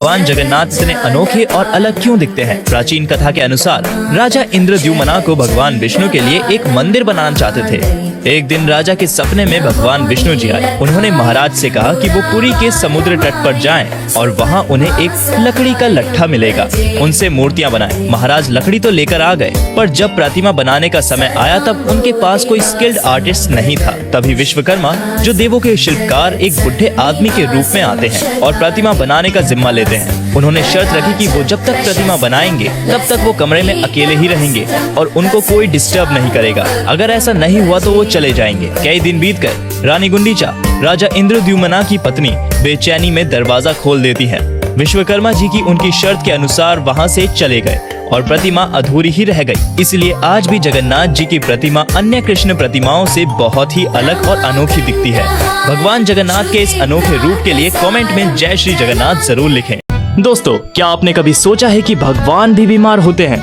भगवान जगन्नाथ इतने अनोखे और अलग क्यों दिखते हैं? प्राचीन कथा के अनुसार राजा इंद्रद्युम्न को भगवान विष्णु के लिए एक मंदिर बनाना चाहते थे। एक दिन राजा के सपने में भगवान विष्णु जी आए। उन्होंने महाराज से कहा कि वो पुरी के समुद्र तट पर जाएं और वहाँ उन्हें एक लकड़ी का लट्ठा मिलेगा, उनसे मूर्तियाँ बनाएं। महाराज लकड़ी तो लेकर आ गए, पर जब प्रतिमा बनाने का समय आया तब उनके पास कोई स्किल्ड आर्टिस्ट नहीं था। तभी विश्वकर्मा, जो देवों के शिल्पकार, एक बुढ़े आदमी के रूप में आते हैं और प्रतिमा बनाने का जिम्मा लेते हैं। उन्होंने शर्त रखी कि वो जब तक प्रतिमा बनाएंगे तब तक वो कमरे में अकेले ही रहेंगे और उनको कोई डिस्टर्ब नहीं करेगा। अगर ऐसा नहीं हुआ तो वो चले जाएंगे। कई दिन बीत गए। रानी गुंडीचा, राजा इंद्रद्युम्न की पत्नी, बेचैनी में दरवाजा खोल देती है। विश्वकर्मा जी की उनकी शर्त के अनुसार वहाँ से चले गए और प्रतिमा अधूरी ही रह गई। इसलिए आज भी जगन्नाथ जी की प्रतिमा अन्य कृष्ण प्रतिमाओं से बहुत ही अलग और अनोखी दिखती है। भगवान जगन्नाथ के इस अनोखे रूप के लिए कमेंट में जय श्री जगन्नाथ जरूर लिखें। दोस्तों, क्या आपने कभी सोचा है कि भगवान भी बीमार होते हैं?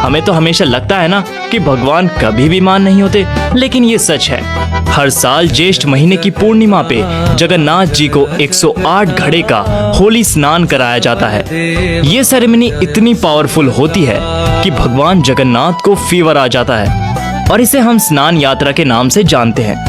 हमें तो हमेशा लगता है ना कि भगवान कभी बीमार नहीं होते, लेकिन ये सच है। हर साल ज्येष्ठ महीने की पूर्णिमा पे जगन्नाथ जी को 108 घड़े का होली स्नान कराया जाता है। ये सेरेमनी इतनी पावरफुल होती है कि भगवान जगन्नाथ को फीवर आ जाता है और इसे हम स्नान यात्रा के नाम से जानते हैं।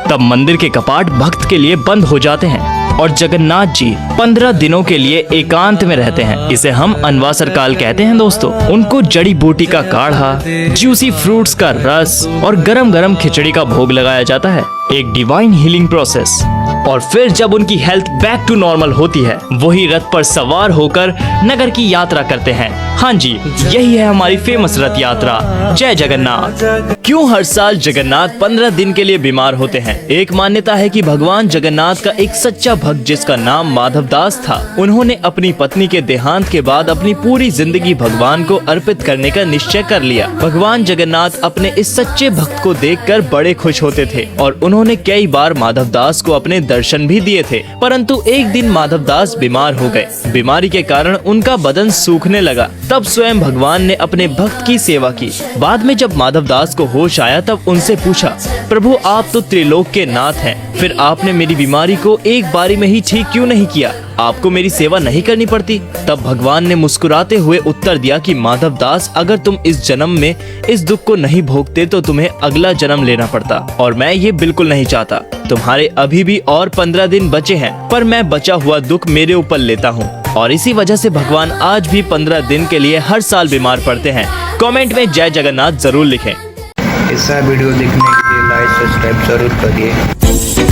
तब मंदिर के कपाट भक्त के लिए बंद हो जाते हैं और जगन्नाथ जी 15 दिनों के लिए एकांत में रहते हैं। इसे हम अनवासर काल कहते हैं। दोस्तों, उनको जड़ी बूटी का काढ़ा, जूसी फ्रूट्स का रस और गरम गरम खिचड़ी का भोग लगाया जाता है, एक डिवाइन हीलिंग प्रोसेस। और फिर जब उनकी हेल्थ बैक टू नॉर्मल होती है, वही रथ पर सवार होकर नगर की यात्रा करते हैं। हाँ जी, यही है हमारी फेमस रथ यात्रा। जय जगन्नाथ। क्यों हर साल जगन्नाथ 15 दिन के लिए बीमार होते हैं? एक मान्यता है कि भगवान जगन्नाथ का एक सच्चा भक्त, जिसका नाम माधवदास था, उन्होंने अपनी पत्नी के देहांत के बाद अपनी पूरी जिंदगी भगवान को अर्पित करने का निश्चय कर लिया। भगवान जगन्नाथ अपने इस सच्चे भक्त को देखकर बड़े खुश होते थे और उन्होंने कई बार माधवदास को अपने दर्शन भी दिए थे। परंतु एक दिन माधवदास बीमार हो गए। बीमारी के कारण उनका बदन सूखने लगा। तब स्वयं भगवान ने अपने भक्त की सेवा की। बाद में जब माधवदास को होश आया तब उनसे पूछा, प्रभु आप तो त्रिलोक के नाथ हैं, फिर आपने मेरी बीमारी को एक बारी में ही ठीक क्यों नहीं किया? आपको मेरी सेवा नहीं करनी पड़ती? तब भगवान ने मुस्कुराते हुए उत्तर दिया कि माधवदास, अगर तुम इस जन्म में इस दुख को नहीं भोगते तो तुम्हें अगला जन्म लेना पड़ता, और मैं ये बिल्कुल नहीं चाहता। तुम्हारे अभी भी और 15 दिन बचे हैं, पर मैं बचा हुआ दुख मेरे ऊपर लेता हूँ। और इसी वजह से भगवान आज भी 15 दिन के लिए हर साल बीमार पड़ते हैं। कमेंट में जय जगन्नाथ जरूर लिखें। ऐसा वीडियो देखने के लिए लाइक सब्सक्राइब जरूर करिए।